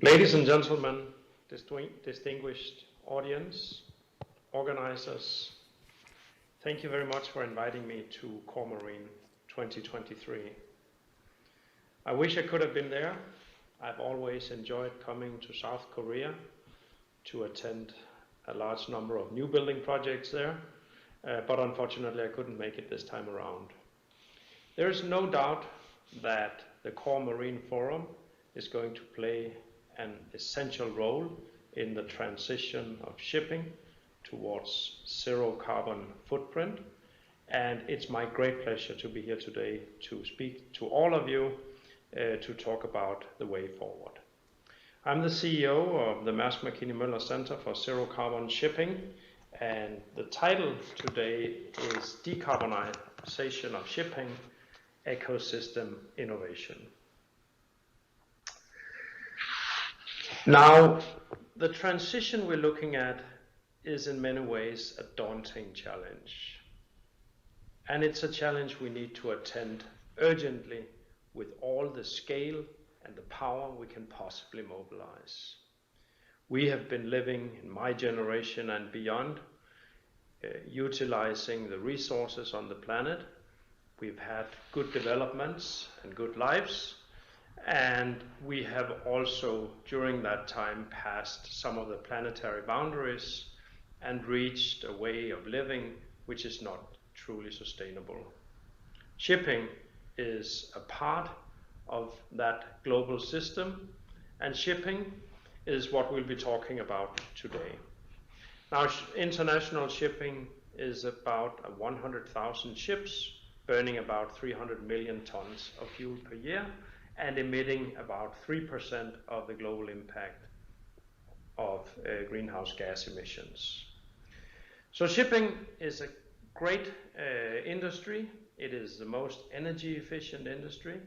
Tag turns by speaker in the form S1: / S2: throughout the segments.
S1: Ladies and gentlemen, distinguished audience, organizers, thank you very much for inviting me to Core Marine 2023. I wish I could have been there. I've always enjoyed coming to South Korea to attend a large number of new building projects there, but unfortunately I couldn't make it this time around. There is no doubt that the Core Marine Forum is going to play an essential role in the transition of shipping towards zero carbon footprint. And it's my great pleasure to be here today to speak to all of you to talk about the way forward. I'm the CEO of the Mærsk Mc-Kinney Møller Center for Zero Carbon Shipping, and the title today is Decarbonization of Shipping, Ecosystem Innovation. Now, the transition we're looking at is in many ways a daunting challenge. And it's a challenge we need to attend urgently with all the scale and the power we can possibly mobilize. We have been living in my generation and beyond, utilizing the resources on the planet. We've had good developments and good lives. And we have also, during that time, passed some of the planetary boundaries and reached a way of living which is not truly sustainable. Shipping is a part of that global system, and shipping is what we'll be talking about today. Now, international shipping is about 100,000 ships, burning about 300 million tons of fuel per year, and emitting about 3% of the global impact of greenhouse gas emissions. So shipping is a great industry. It is the most energy efficient industry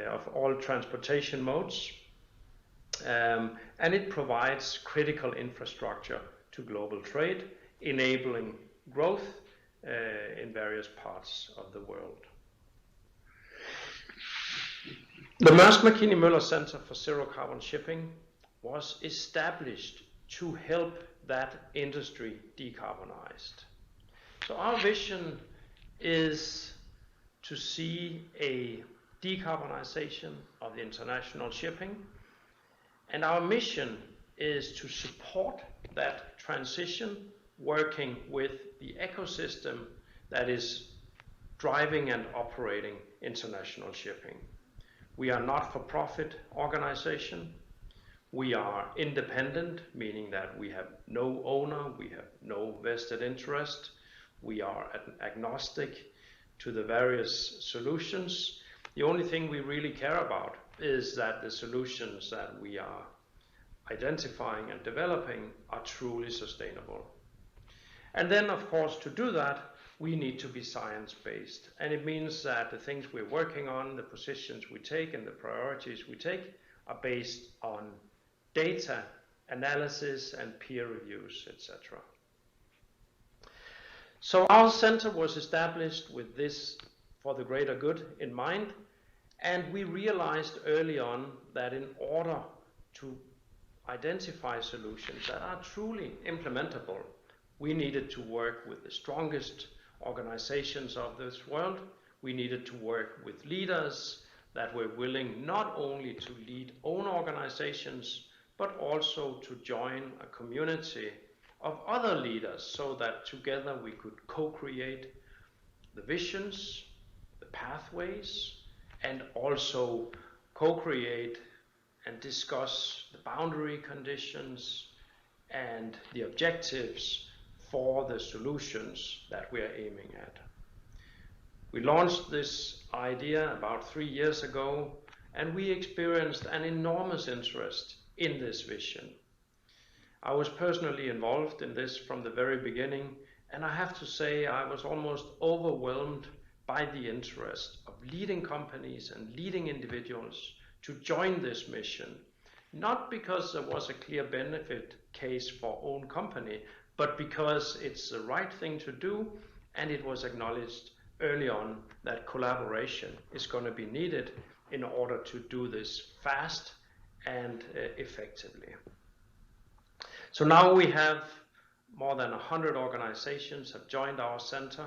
S1: of all transportation modes. And it provides critical infrastructure to global trade, enabling growth in various parts of the world. The Mærsk Mc-Kinney Møller Center for Zero Carbon Shipping was established to help that industry decarbonized. So our vision is to see a decarbonization of international shipping, and our mission is to support that transition, working with the ecosystem that is driving and operating international shipping. We are not for profit organization. We are independent, meaning that we have no owner, we have no vested interest. We are agnostic to the various solutions. The only thing we really care about is that the solutions that we are identifying and developing are truly sustainable. And then, of course, to do that, we need to be science-based. And it means that the things we're working on, the positions we take and the priorities we take are based on data, analysis, and peer reviews, etc. So our center was established with this for the greater good in mind. And we realized early on that in order to identify solutions that are truly implementable, we needed to work with the strongest organizations of this world. We needed to work with leaders that were willing not only to lead own organizations, but also to join a community of other leaders so that together we could co-create the visions, the pathways, and also co-create and discuss the boundary conditions and the objectives for the solutions that we are aiming at. We launched this idea about 3 years ago, and we experienced an enormous interest in this vision. I was personally involved in this from the very beginning, and I have to say I was almost overwhelmed by the interest of leading companies and leading individuals to join this mission, not because there was a clear benefit case for own company, but because it's the right thing to do, and it was acknowledged early on that collaboration is going to be needed in order to do this fast and effectively. So now we have more than 100 organizations have joined our center.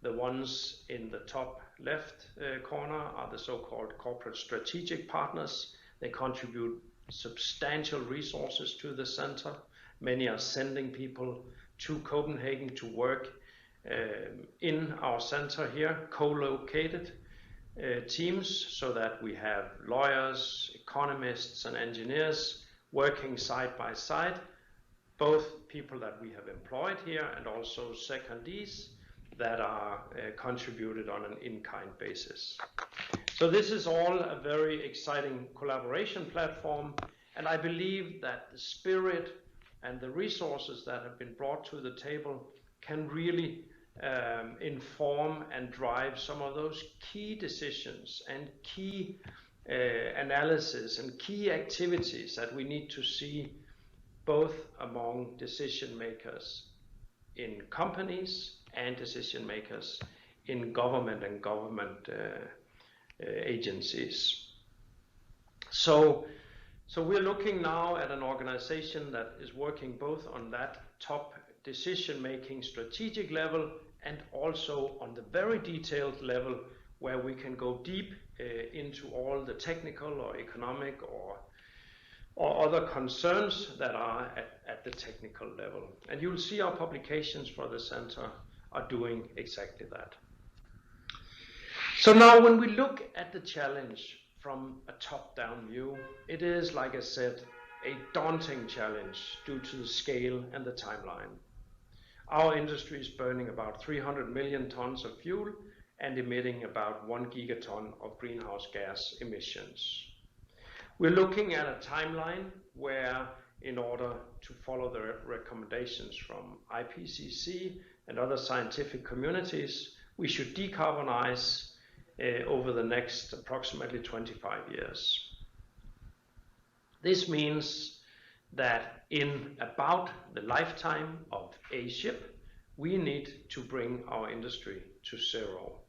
S1: The ones in the top left corner are the so-called corporate strategic partners. They contribute substantial resources to the center. Many are sending people to Copenhagen to work in our center here, co-located teams, so that we have lawyers, economists, and engineers working side by side, both people that we have employed here and also secondees that are contributed on an in-kind basis. So this is all a very exciting collaboration platform, and I believe that the spirit and the resources that have been brought to the table can really inform and drive some of those key decisions and key analysis and key activities that we need to see both among decision makers in companies and decision makers in government and government agencies. So we're looking now at an organization that is working both on that top decision-making strategic level and also on the very detailed level where we can go deep into all the technical or economic or other concerns that are at the technical level. And you'll see our publications for the center are doing exactly that. So now when we look at the challenge from a top-down view, it is, like I said, a daunting challenge due to the scale and the timeline. Our industry is burning about 300 million tons of fuel and emitting about 1 gigaton of greenhouse gas emissions. We're looking at a timeline where, in order to follow the recommendations from IPCC and other scientific communities, we should decarbonize over the next approximately 25 years. This means that in about the lifetime of a ship, we need to bring our industry to zero.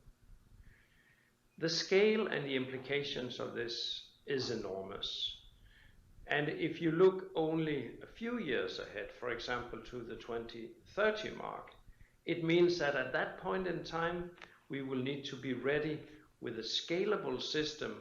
S1: The scale and the implications of this is enormous. And if you look only a few years ahead, for example, to the 2030 mark, it means that at that point in time, we will need to be ready with a scalable system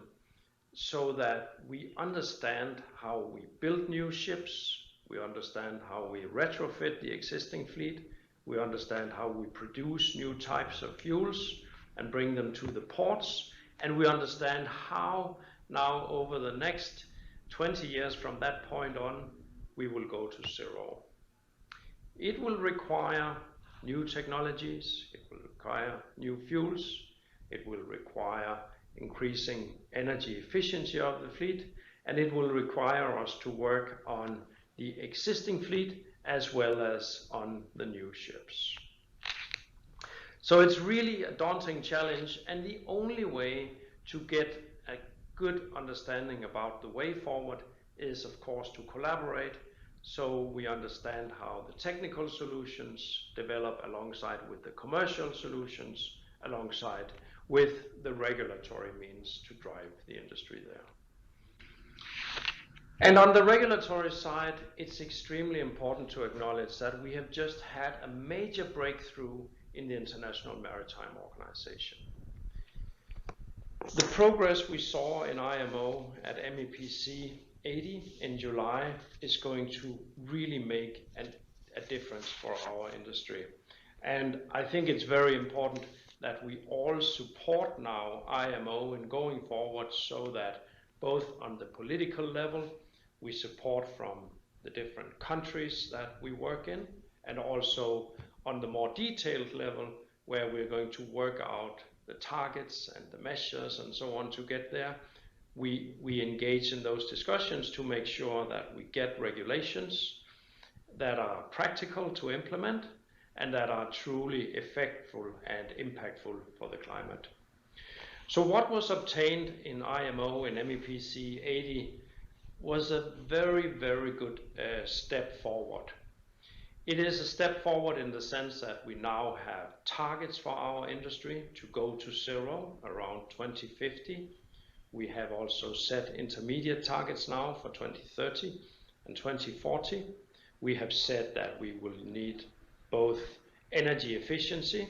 S1: so that we understand how we build new ships, we understand how we retrofit the existing fleet, we understand how we produce new types of fuels and bring them to the ports, and we understand how now over the next 20 years from that point on, we will go to zero. It will require new technologies, it will require new fuels, it will require increasing energy efficiency of the fleet, and it will require us to work on the existing fleet as well as on the new ships. So it's really a daunting challenge, and the only way to get a good understanding about the way forward is, of course, to collaborate so we understand how the technical solutions develop alongside with the commercial solutions, alongside with the regulatory means to drive the industry there. And on the regulatory side, it's extremely important to acknowledge that we have just had a major breakthrough in the International Maritime Organization. The progress we saw in IMO at MEPC 80 in July is going to really make a difference for our industry. And I think it's very important that we all support now IMO in going forward so that both on the political level, we support from the different countries that we work in, and also on the more detailed level where we're going to work out the targets and the measures and so on to get there. We engage in those discussions to make sure that we get regulations that are practical to implement and that are truly effectful and impactful for the climate. So what was obtained in IMO in MEPC 80 was a very, very good step forward. It is a step forward in the sense that we now have targets for our industry to go to zero around 2050. We have also set intermediate targets now for 2030 and 2040. We have said that we will need both energy efficiency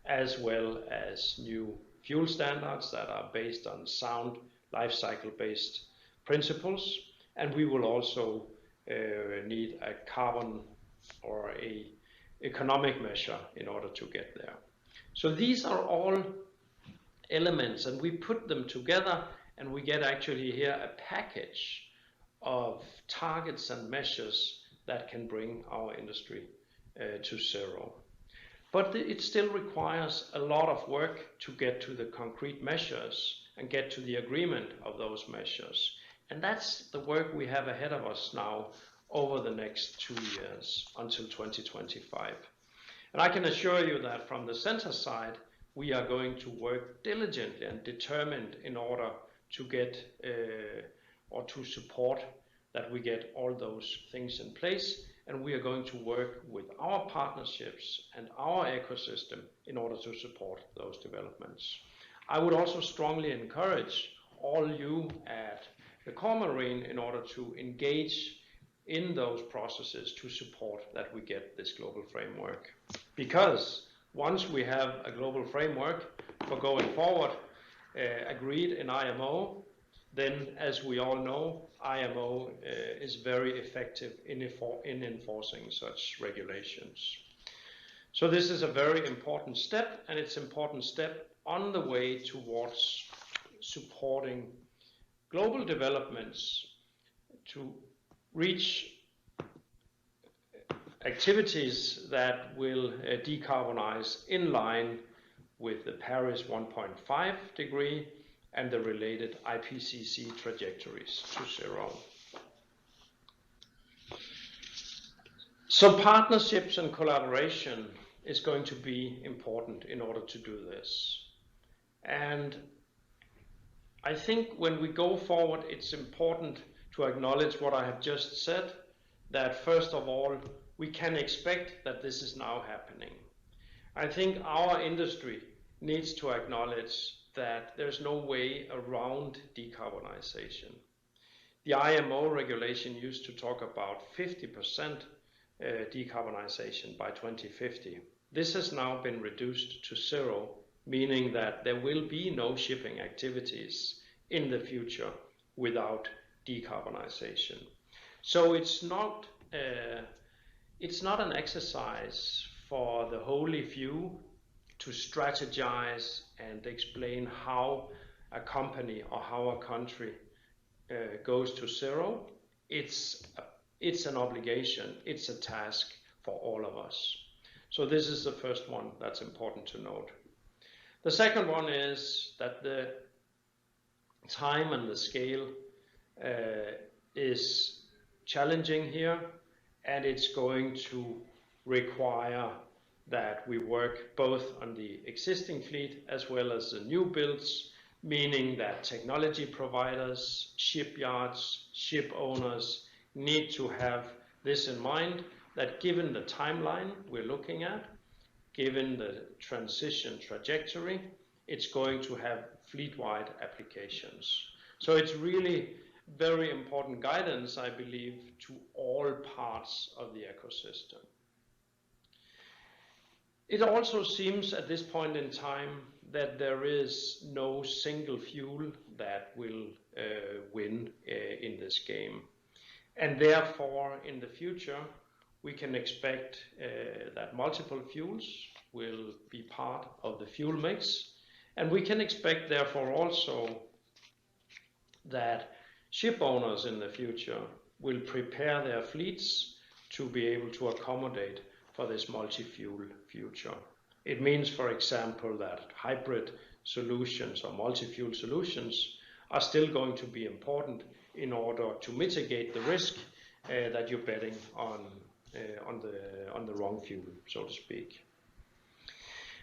S1: as well as new fuel standards that are based on sound life cycle based principles, and we will also need a carbon or a economic measure in order to get there. So these are all elements, and we put them together and we get actually here a package of targets and measures that can bring our industry to zero. But it still requires a lot of work to get to the concrete measures and get to the agreement of those measures. And that's the work we have ahead of us now over the next 2 years until 2025. And I can assure you that from the center side, we are going to work diligently and determined in order to get or to support that we get all those things in place. And we are going to work with our partnerships and our ecosystem in order to support those developments. I would also strongly encourage all you at the Core Marine in order to engage in those processes to support that we get this global framework. Because once we have a global framework for going forward agreed in IMO, then as we all know, IMO is very effective in enforcing such regulations. So this is a very important step, and it's an important step on the way towards supporting global developments to reach activities that will decarbonize in line with the Paris 1.5 degree and the related IPCC trajectories to zero. So partnerships and collaboration is going to be important in order to do this. And I think when we go forward, it's important to acknowledge what I have just said, that first of all, we can expect that this is now happening. I think our industry needs to acknowledge that there's no way around decarbonization. The IMO regulation used to talk about 50% decarbonization by 2050. This has now been reduced to zero, meaning that there will be no shipping activities in the future without decarbonization. So it's not an exercise for the holy few to strategize and explain how a company or how a country goes to zero. It's an obligation, it's a task for all of us. So this is the first one that's important to note. The second one is that the time and the scale is challenging here, and it's going to require that we work both on the existing fleet as well as the new builds, meaning that technology providers, shipyards, ship owners need to have this in mind, that given the timeline we're looking at, given the transition trajectory, it's going to have fleet-wide applications. So it's really very important guidance, I believe, to all parts of the ecosystem. It also seems at this point in time that there is no single fuel that will win in this game. And therefore, in the future, we can expect that multiple fuels will be part of the fuel mix. And we can expect, therefore, also that ship owners in the future will prepare their fleets to be able to accommodate for this multi-fuel future. It means, for example, that hybrid solutions or multi-fuel solutions are still going to be important in order to mitigate the risk that you're betting on the wrong fuel, so to speak.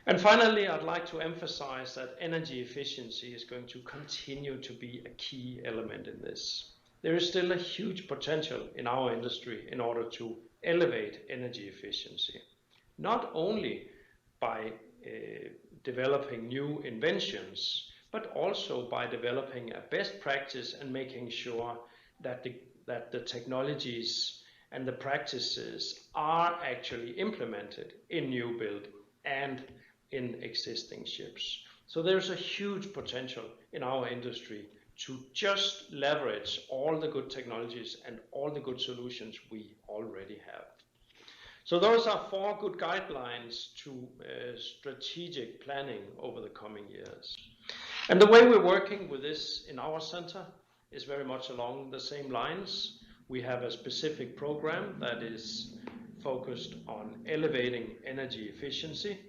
S1: And finally, I'd like to emphasize that energy efficiency is going to continue to be a key element in this. There is still a huge potential in our industry in order to elevate energy efficiency, not only by developing new inventions, but also by developing a best practice and making sure that the technologies and the practices are actually implemented in new build and in existing ships. So there's a huge potential in our industry to just leverage all the good technologies and all the good solutions we already have. So those are 4 good guidelines to strategic planning over the coming years. And the way we're working with this in our center is very much along the same lines. We have a specific program that is focused on elevating energy efficiency,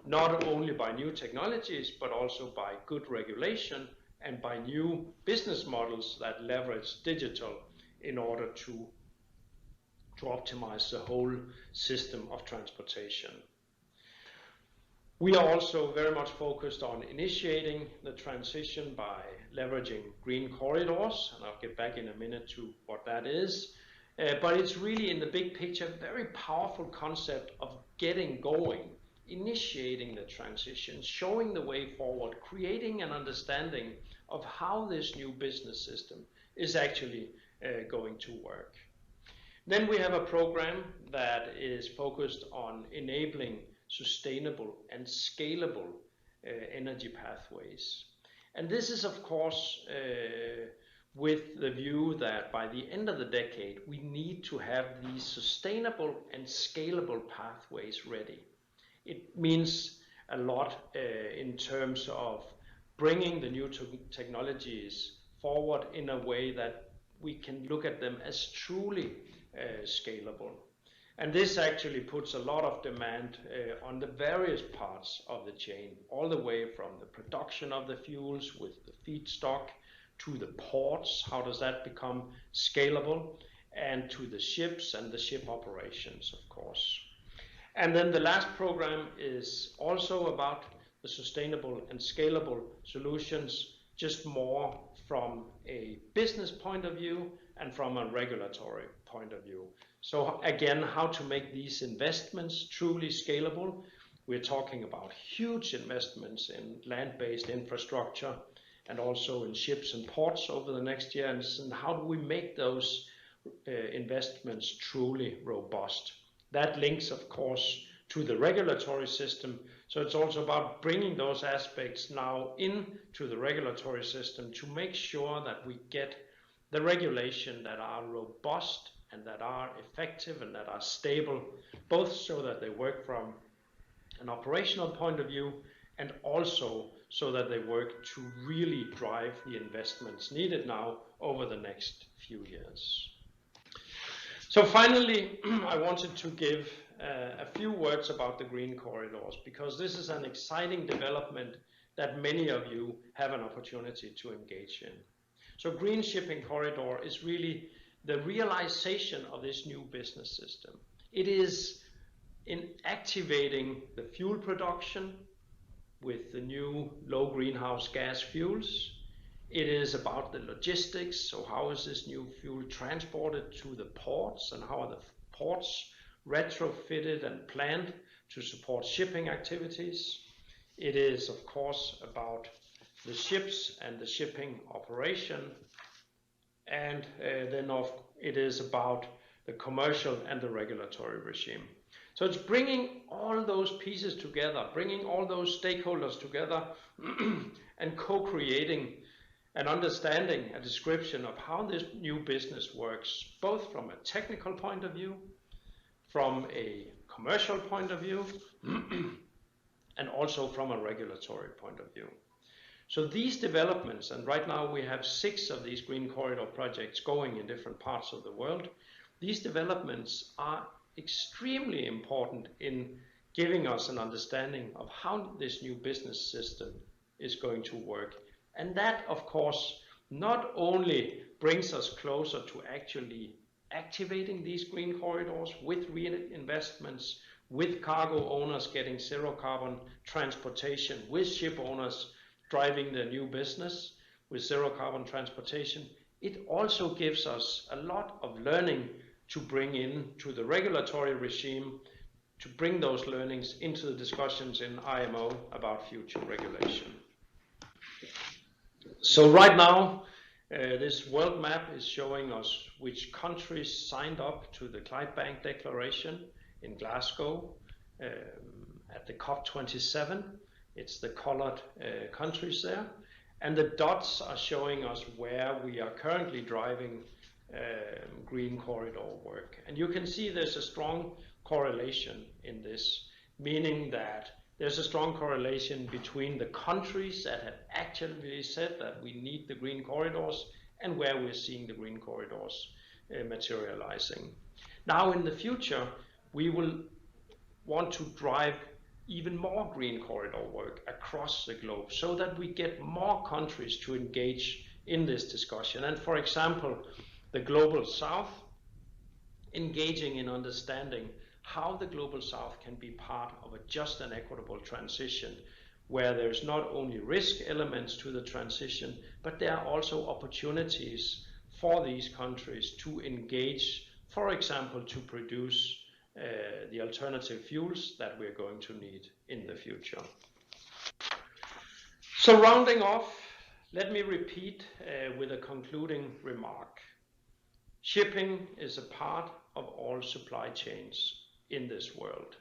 S1: not only by new technologies, but also by good regulation and by new business models that leverage digital in order to optimize the whole system of transportation. We are also very much focused on initiating the transition by leveraging green corridors, and I'll get back in a minute to what that is. But it's really, in the big picture, a very powerful concept of getting going, initiating the transition, showing the way forward, creating an understanding of how this new business system is actually going to work. Then we have a program that is focused on enabling sustainable and scalable energy pathways. And this is, of course, with the view that by the end of the decade, we need to have these sustainable and scalable pathways ready. It means a lot in terms of bringing the new technologies forward in a way that we can look at them as truly scalable. And this actually puts a lot of demand on the various parts of the chain, all the way from the production of the fuels with the feedstock to the ports, how does that become scalable, and to the ships and the ship operations, of course. And then the last program is also about the sustainable and scalable solutions, just more from a business point of view and from a regulatory point of view. So again, how to make these investments truly scalable. We're talking about huge investments in land-based infrastructure and also in ships and ports over the next years. And how do we make those investments truly robust? That links, of course, to the regulatory system. So it's also about bringing those aspects now into the regulatory system to make sure that we get the regulation that are robust and that are effective and that are stable, both so that they work from an operational point of view and also so that they work to really drive the investments needed now over the next few years. So finally, I wanted to give a few words about the green corridors, because this is an exciting development that many of you have an opportunity to engage in. So Green Shipping Corridor is really the realization of this new business system. It is in activating the fuel production with the new low greenhouse gas fuels. It is about the logistics, so how is this new fuel transported to the ports and how are the ports retrofitted and planned to support shipping activities. It is, of course, about the ships and the shipping operation, and then it is about the commercial and the regulatory regime. So it's bringing all those pieces together, bringing all those stakeholders together and co-creating an understanding, a description of how this new business works, both from a technical point of view, from a commercial point of view, and also from a regulatory point of view. So these developments, and right now we have 6 of these green corridor projects going in different parts of the world, these developments are extremely important in giving us an understanding of how this new business system is going to work. And that, of course, not only brings us closer to actually activating these green corridors with reinvestments, with cargo owners getting zero carbon transportation, with ship owners driving the new business with zero carbon transportation, it also gives us a lot of learning to bring in to the regulatory regime, to bring those learnings into the discussions in IMO about future regulation. So right now, this world map is showing us which countries signed up to the Climate Bank Declaration in Glasgow at the COP27. It's the colored countries there. And the dots are showing us where we are currently driving green corridor work. And you can see there's a strong correlation in this, meaning that there's a strong correlation between the countries that have actually said that we need the green corridors and where we're seeing the green corridors materializing. Now in the future, we will want to drive even more green corridor work across the globe so that we get more countries to engage in this discussion. And for example, the Global South engaging in understanding how the Global South can be part of a just and equitable transition where there's not only risk elements to the transition, but there are also opportunities for these countries to engage, for example, to produce the alternative fuels that we're going to need in the future. So rounding off, let me repeat with a concluding remark. Shipping is a part of all supply chains in this world.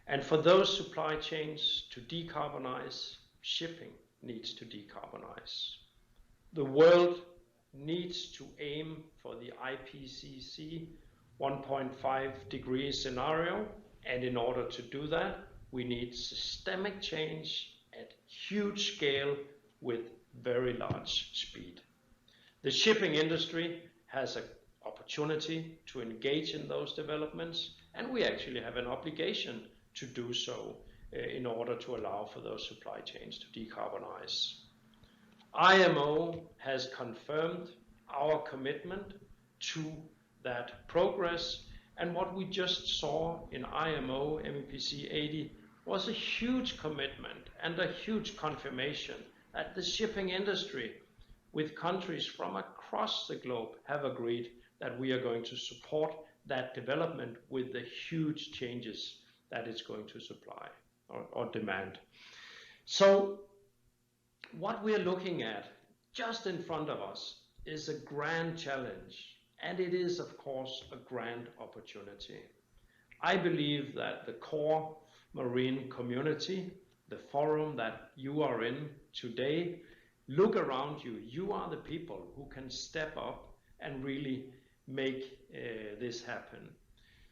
S1: And for those supply chains to decarbonize, shipping needs to decarbonize. The world needs to aim for the IPCC 1.5 degree scenario, and in order to do that, we need systemic change at huge scale with very large speed. The shipping industry has an opportunity to engage in those developments, and we actually have an obligation to do so in order to allow for those supply chains to decarbonize. IMO has confirmed our commitment to that progress, and what we just saw in IMO MEPC 80 was a huge commitment and a huge confirmation that the shipping industry with countries from across the globe have agreed that we are going to support that development with the huge changes that it's going to supply or demand. So what we're looking at just in front of us is a grand challenge, and it is of course a grand opportunity. I believe that the core marine community, the forum that you are in today, look around you. You are the people who can step up and really make this happen.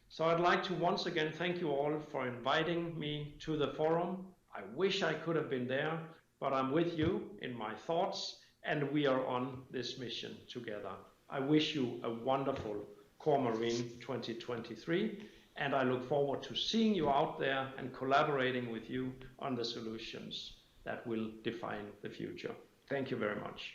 S1: So I'd like to once again thank you all for inviting me to the forum. I wish I could have been there, but I'm with you in my thoughts, and we are on this mission together. I wish you a wonderful Core Marine 2023, and I look forward to seeing you out there and collaborating with you on the solutions that will define the future. Thank you very much.